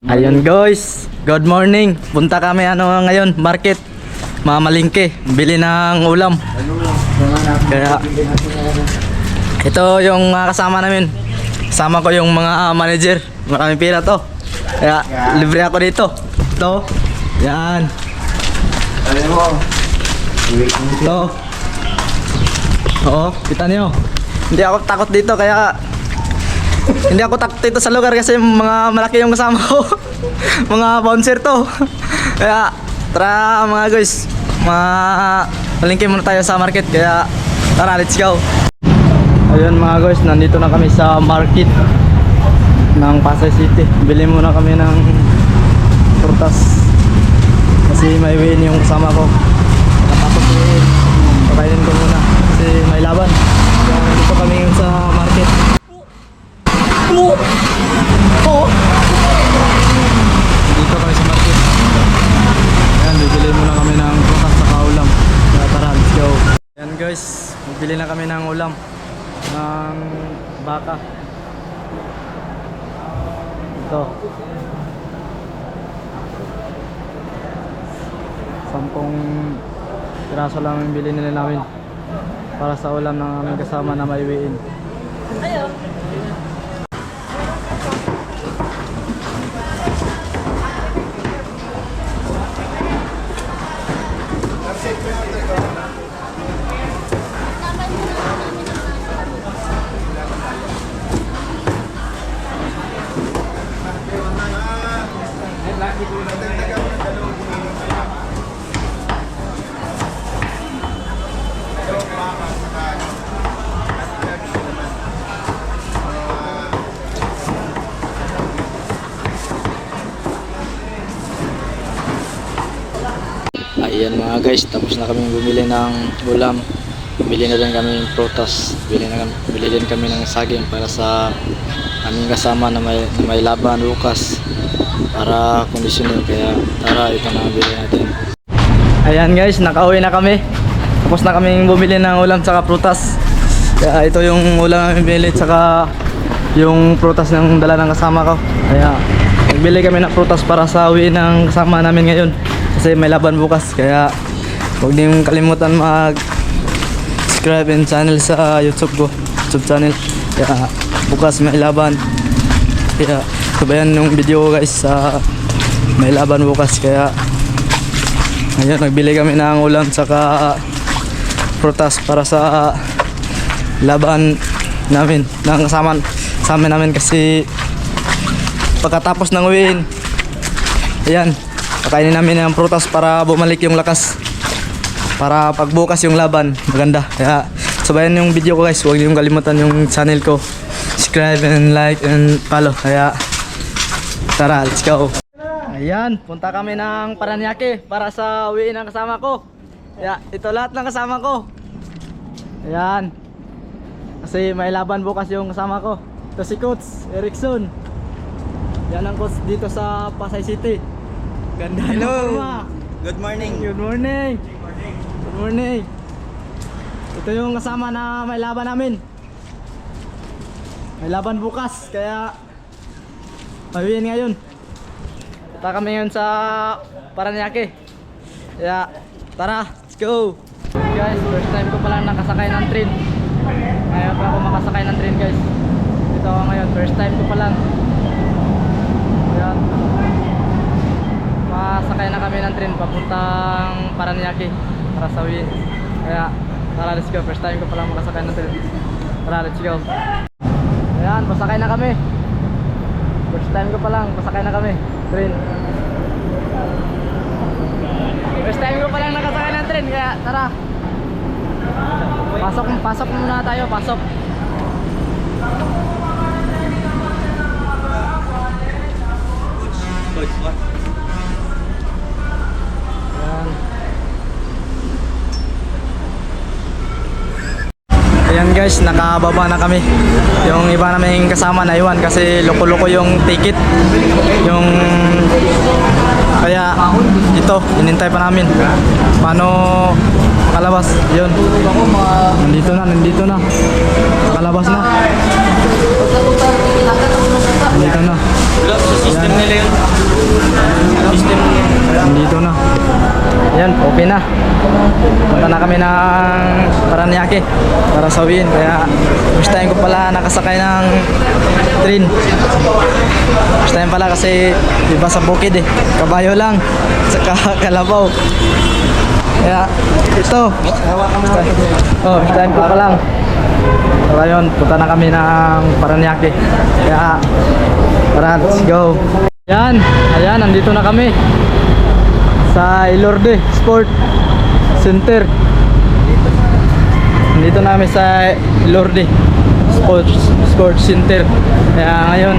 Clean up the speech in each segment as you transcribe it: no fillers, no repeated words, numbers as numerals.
Ayun guys, good morning. Punta kami ngayon, market. Mamalingke, bili ng ulam. Kaya ito yung mga kasama namin. Kasama ko yung mga manager. Maraming pira to. Kaya libre ako dito. Ito. Yan. Ito. Oo, kita niyo. Hindi ako takot dito kaya hindi ako takot dito sa lugar kasi mga malaki yung kasama ko. Mga bouncer to. Kaya tara mga guys, palengke muna tayo sa market. Kaya tara, let's go. Ayun mga guys, nandito na kami sa market ng Pasay City. Bili muna kami ng prutas kasi may win yung kasama ko. Tapos pakainin ko muna kasi may laban. Kaya nandito kami ngayon sa market. Dito kami sa market. Ayan, bibili muna kami ng prutas sa kaulam. Kaya tara, let's go. Ayan guys, bibili na kami ng ulam ng baka. Ito 10 piraso lang yung bili nila namin para sa ulam ng aming kasama na may wiin. Ayan mga guys, tapos na kami bumili ng ulam. Bili na din kami ng prutas. Bili din kami ng saging para sa aming kasama na may laban bukas para kondisyonin. Kaya tara, ito na ang bili natin. Ayan guys, nakauwi na kami. Tapos na kami bumili ng ulam tsaka prutas. Kaya ito yung ulam namin bili tsaka yung prutas ng dala ng kasama ko. Kaya nagbili kami ng prutas para sa uwi ng kasama namin ngayon kasi may laban bukas. Kaya huwag niyong kalimutan mag-subscribe and channel sa YouTube ko, YouTube channel. Kaya bukas may laban. Kaya sabayan yung video ko guys sa may laban bukas. Kaya ngayon nagbili kami ng ulam saka prutas para sa laban namin ng kasama namin kasi pagkatapos ng uwiin, ayan, pakainin namin ng prutas para bumalik yung lakas para pagbukas yung laban maganda. Kaya sabayan yung video ko guys, huwag niyong kalimutan yung channel ko, subscribe and like and follow. Kaya tara, let's go. Ayan, punta kami ng Paranaque para sa uwiin ng kasama ko. Kaya ito lahat ng kasama ko. Ayan, kasi may laban bukas yung kasama ko. Ito si Coach Erickson. Yan ang coach dito sa Pasay City. Ganda. Hello. Good morning. Good morning. Good morning. Ito yung kasama na may laban namin. May laban bukas, kaya mawiin ngayon. Punta kami ngayon sa Paranaque. Kaya tara, let's go. Guys, first time ko palang nakasakay ng train. Ngayon pa ako makasakay ng train guys. Ito ako ngayon, first time ko palang. Ayan, masakay na kami ng train papuntang Paranaque para sa uwi. Kaya tara, let's go. First time ko palang makasakay ng train. Tara, let's go. Ayan, pasakay na kami. First time ko palang pasakay na kami train. First time ko palang nakasakay ng train. Kaya tara, pasok muna tayo. Pasok. Ayan guys, nakababa na kami. Yung iba naming kasama na iwan kasi loko-loko yung ticket. Kaya ito, inintay pa namin. Paano makalabas? Yun. Nandito na. Nakalabas na. Nandito na. Wala, sa system nila yun. System nila. Nandito na. Ayan, okay na. Punta na kami ng Paranaque para sa uwiin. Kaya first time ko pala nakasakay ng train. First time pala kasi iba sa bukid eh. Kabayo lang. Saka kalabaw. Kaya ito. Oh, first time ko pa lang. So ayun, punta na kami ng Paranaque. Kaya tara, let's go. Ayan, nandito na kami sa Ilorde Sport Center. Nandito na kami sa Ilorde Sport Center. Kaya ngayon,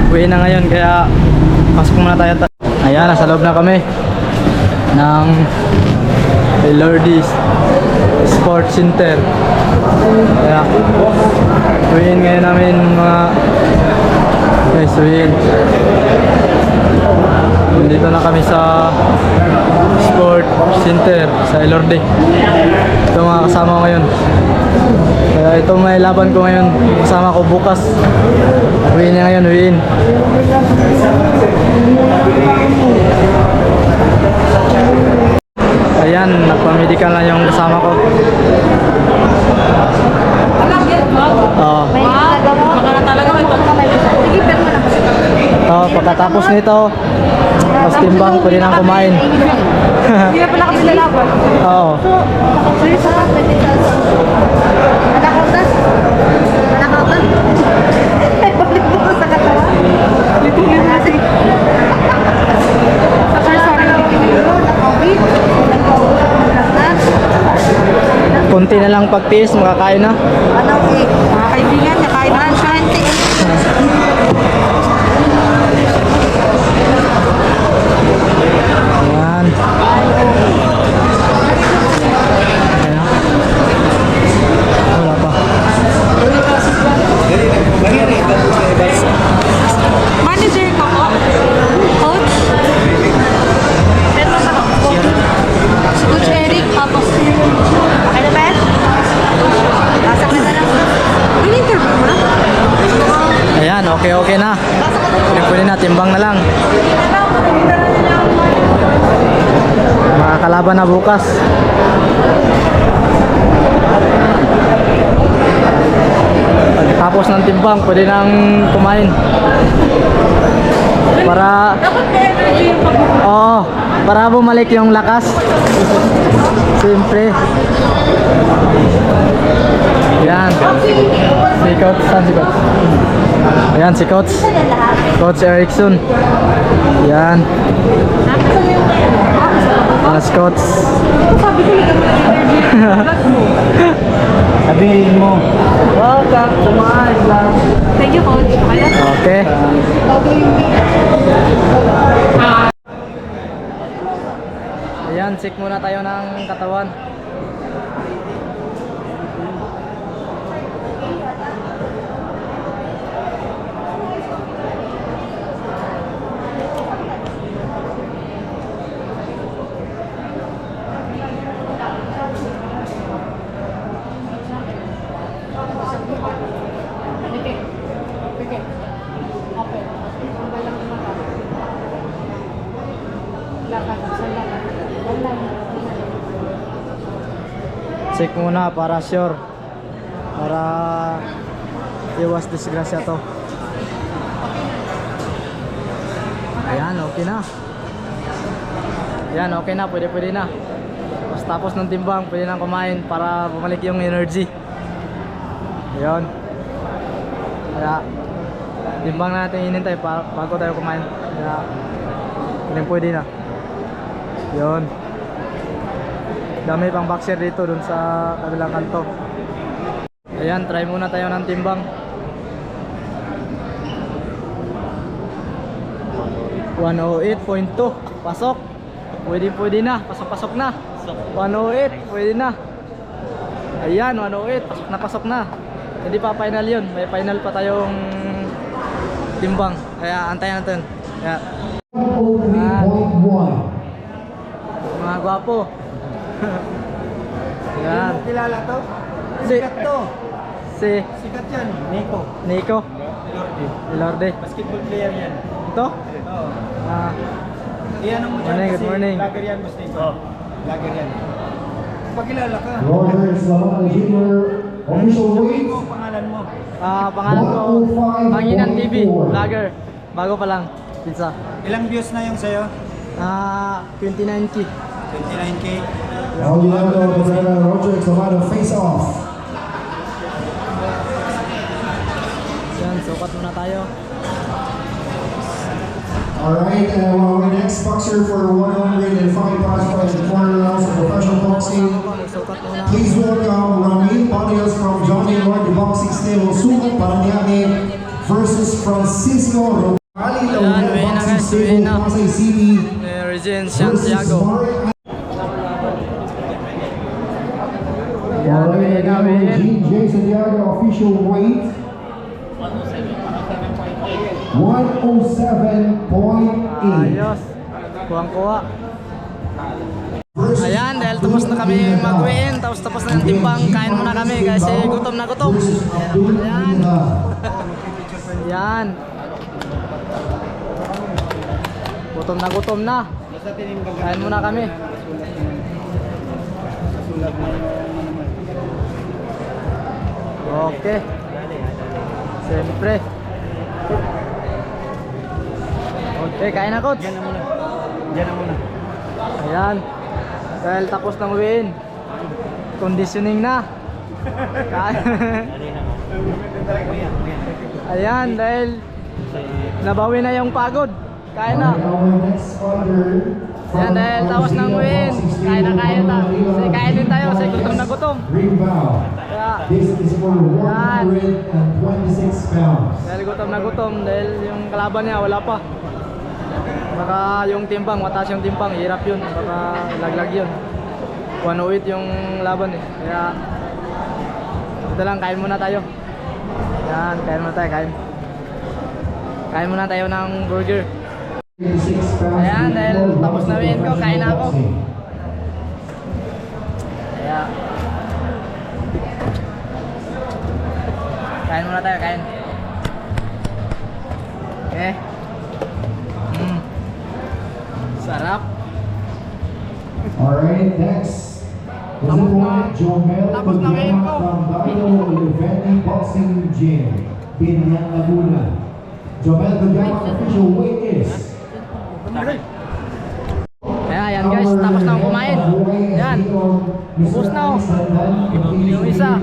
uwi na ngayon. Kaya pasok muna tayo. Ayan, nasa loob na kami ng Ilorde Sport Center. Kaya uwiin ngayon namin mga guys, uwiin. Nandito na kami sa Sport Center sa Ilorde. Ito mga kasama ko ngayon. Kaya ito may laban ko ngayon. Kasama ko bukas. Uwiin niya ngayon, uwiin. Ayan, nagpa-medical na yung kasama ko. Oo. Pagkatapos nito, mas timbang, pwede nang kumain. Hindi na pala kami lalaban. Oo. Nakautas? Nakautas? Ay, balik mo sa katawa. Litin mo kasi. Sorry. Nakawit. Kunti na lang pagtiis, makakain na. Ano eh, mga kaibigan, nakain na siya. Ayan. Ayan. Wala pa. Manager ko po. Coach. Pero sa si Coach Eric, tapos ano ba yan? Nasa ka na lang. Ano interview mo na? Ayan, okay na. Pwede na, timbang na lang. Makakalaban na bukas. Pagkatapos ng timbang, pwede nang kumain. Para Dapat may energy yung pag- Oo, para bumalik yung lakas. Siyempre. Yan. Si Coach, saan si Coach? Ayan, si Coach. Coach Erickson. Yan. Si Coach. Sabi ko lang may energy yung vlog mo. Sabihin mo. Welcome to my vlog. Thank you, Coach. Kaya Okay. Ayan, check muna tayo ng katawan. Check muna para sure. Para iwas disgrasya to. Ayan, okay na. Ayan, okay na. Pwede na. Tapos ng timbang, pwede na kumain para bumalik yung energy. Ayan. Kaya, timbang na natin inintay bago tayo kumain. Kaya, pwede na. Ayan. Dami pang boxer dito dun sa kabilang kanto. Ayan, try muna tayo ng timbang. 108.2. Pasok. Pwede na. Pasok na. 108. Pwede na. Ayan, 108. Pasok na. Hindi pa final yun. May final pa tayong timbang. Kaya antayin natin. Kaya, mga gwapo. Yan. Kilala to? Si, Si Sikat yan, Nico. Nico Lorde. Ilorde. Basketball player yan. Ito? Oo. Ah, Iyan ang mo dyan Morning, good kasi morning. vlogger yan, Boss Nico. Vlogger yan. Pagkilala ka. Roger Slaman Jr. Official Sabihin weight. mo ang pangalan mo. pangalan ko Panginan TV, vlogger. Bago pa lang, pizza. Ilang views na yung sa'yo? 29K. 29K. Aguinaldo Cabrera Roger Slaman face off. Yan, sukat muna tayo. Alright, our next boxer for 105 pounds by the corner rounds of professional boxing. Sukat muna. Please welcome Ramil Panios from Johnny Lord Boxing Stable Sukat Paranaque versus Francisco Romali Ayan, uwi na Boxing guys, uwi Stable na. Pasay City Regine versus Santiago. Mario Yan, uwi na, uwi na. J. Santiago official weight 107.8 Ayos. Kuwang-kuwa. Ayan, dahil tapos na kami mag-uwiin, tapos na yung timbang, kain muna kami kasi gutom na gutom. Ayan. Yan. Gutom na. Kain muna kami. Okay. Siyempre. Okay, kain na, coach. Diyan na muna. Diyan na muna. Ayan. Dahil tapos ng win. Conditioning na. Ayan, dahil nabawi na yung pagod. Kain na. Ayan, dahil tapos ng win. Kain na. Kasi kain din tayo kasi gutom na gutom. Kaya, This is for 126 pounds. dahil gutom na gutom, dahil yung kalaban niya wala pa. Baka yung timbang, mataas yung timbang, hirap yun. Baka laglag yun. 108 yung laban eh. Kaya, ito lang, kain muna tayo. Yan, kain muna tayo, kain. Kain muna tayo ng burger. 26 pounds. Ayan, dahil tapos na win ko, kain na ako. Kaya, kain muna tayo, kain. Okay. Sarap. Alright, next. Is it one Jomel tapos na win ko. from Dayo Livendi Boxing Gym, Binyan, Laguna. Jomel Gujama official weight is Ayan guys, tapos na akong kumain. Ayan, ubos na oh. Yung isa,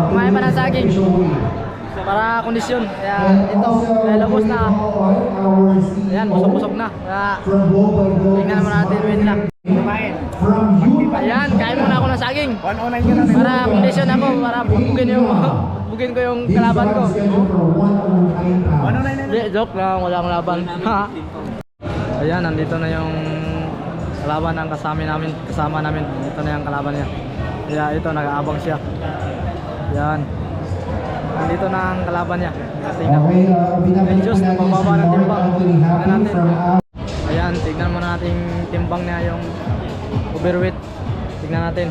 kumain pa ng saging para kondisyon. Kaya ito, dahil ubos na. Ayan, busog-busog na. Kaya tingnan mo natin win nila. from Utah. Ayan, kain muna ako ng saging 109 ka na. para kondisyon ako, para bugin ko yung kalaban ko. For 109 pounds. 109 na. Hindi, joke lang, wala akong laban. Ayan, nandito na yung kalaban ng kasama namin. Ito na yung kalaban niya. Kaya ito, nag-aabang siya. Ayan. Nandito na ang kalaban niya. Tingnan. Okay, binabalik Diyos, po natin napababa si ng Mark timbang. Anthony Happy Tingnan natin. from Ayan, tignan muna natin timbang niya yung overweight. Tignan natin.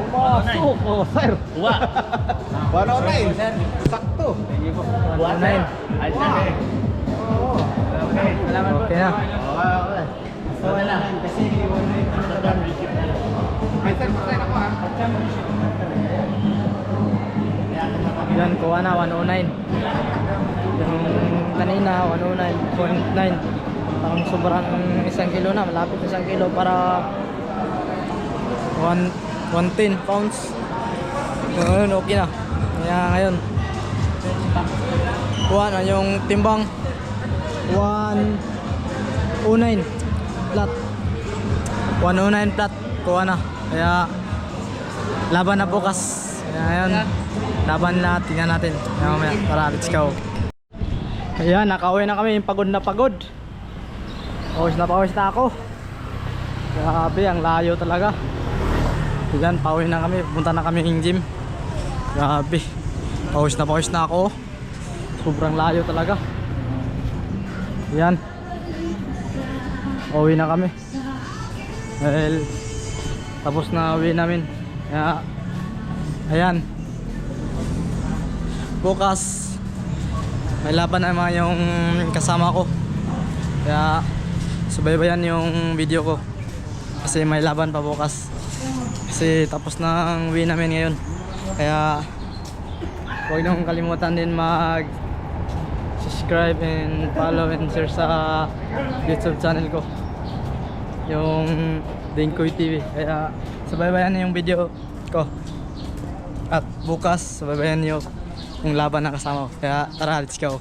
Pumasok! Oh, sir! 109. Sakto. 109. Salamat po. Okay na. Okay na. Kasi 109 Ay, sir, ako ha. Yan, kuha na, 109. Yung kanina, 109.9. Parang sobrang 1 kilo na, malapit 1 kilo para 110 pounds. Ngayon, okay na. Kaya ngayon, kuha na yung timbang 109 flat. 109 flat, kuha na. Kaya laban na bukas. Kaya ngayon, laban na, tingnan natin. Kaya mamaya, tara, let's go. Ayan, nakauwi na kami, pagod na pagod. Pawis na ako. Grabe, ang layo talaga. Ayan, pauwi na kami, punta na kami ng gym. Grabe, pawis na ako. Sobrang layo talaga. Ayan, pauwi na kami. Dahil tapos na uwi namin. Kaya ayan, bukas may laban naman yung kasama ko, kaya subaybayan yung video ko kasi may laban pa bukas, kasi tapos na ang uwi namin ngayon. Kaya huwag niyong kalimutan din mag subscribe and follow and share sa YouTube channel ko, yung Dingkoy TV. Kaya subaybayan niyo yung video ko, at bukas subaybayan niyo yung laban na kasama ko. Kaya tara, let's go.